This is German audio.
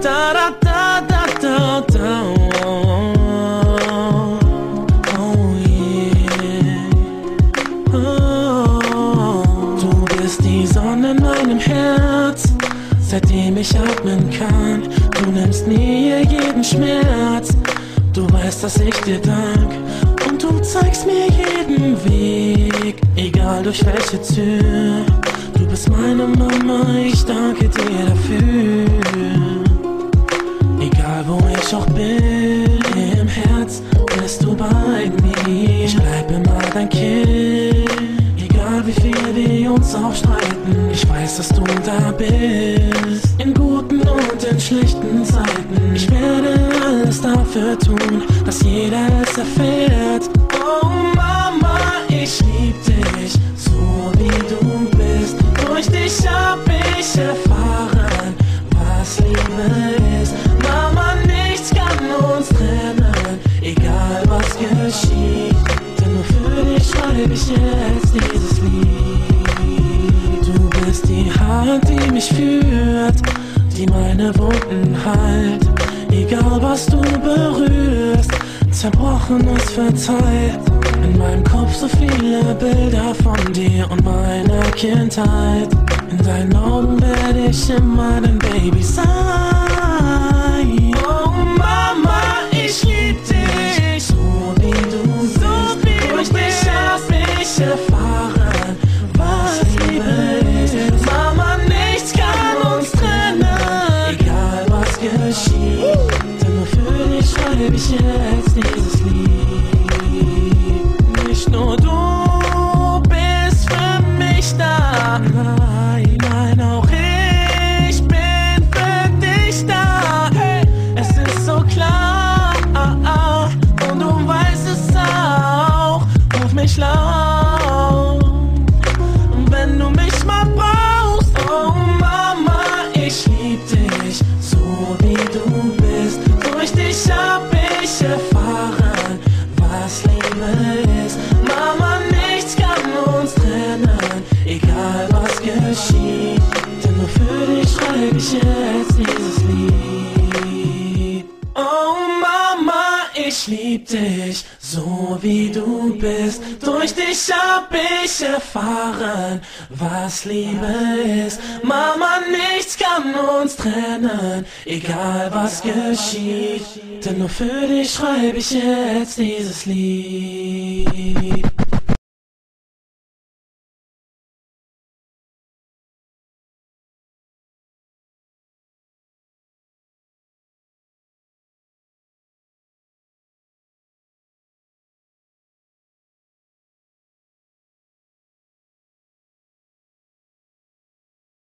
Da da da da da da. Oh yeah. Oh. Du bist die Sonne in meinem Herz, seitdem ich atmen kann. Du nimmst mir jeden Schmerz. Du weißt, dass ich dir dank. Und du zeigst mir jeden Weg, egal durch welche Tür. Du bist meine Mama, ich danke dir dafür. Egal wo ich auch bin, im Herz bist du bei mir. Ich bleib immer dein Kind, egal wie viel wir uns auch streiten. Ich weiß, dass du da bist, in guten und in schlechten Zeiten. Ich werde alles dafür tun, dass jeder es erfährt. Oh Mama, ich lieb dich, so wie du bist. Durch dich hab ich erfahren, was Liebe ist. Mama, nichts kann uns trennen, egal was geschieht. Denn nur für dich schreibe ich jetzt dieses Lied. Du bist die Hand, die mich führt, die meine Wunden heilt. Egal was du berührst, Zerbrochenes verzeiht. In meinem Kopf so viele Bilder von dir und meiner Kindheit. In deinen Augen werde ich immer dein Baby sein. Oh Mama, ich lieb dich, so wie du bist. Durch dich hab ich erfahren, was Liebe ist. Mama, nichts kann uns trennen, egal was geschieht. Denn nur für dich schreibe ich jetzt dieses Lied. Nicht nur du bist für mich da, nein, nein, auch ich bin für dich da. Hey, es ist so klar, und du weißt es auch, ruf mich laut, wenn du mich mal brauchst. Oh Mama, ich lieb dich, so wie du bist. Durch dich hab ich erfahren, was Liebe ist. Mama, nichts kann uns trennen, egal was geschieht. Denn nur für dich schreibe ich jetzt dieses Lied. Oh Mama, ich lieb dich, so wie du bist. Durch dich hab ich erfahren, was Liebe ist. Mama, nichts kann uns trennen, egal was geschieht. Denn nur für dich schreibe ich jetzt dieses Lied.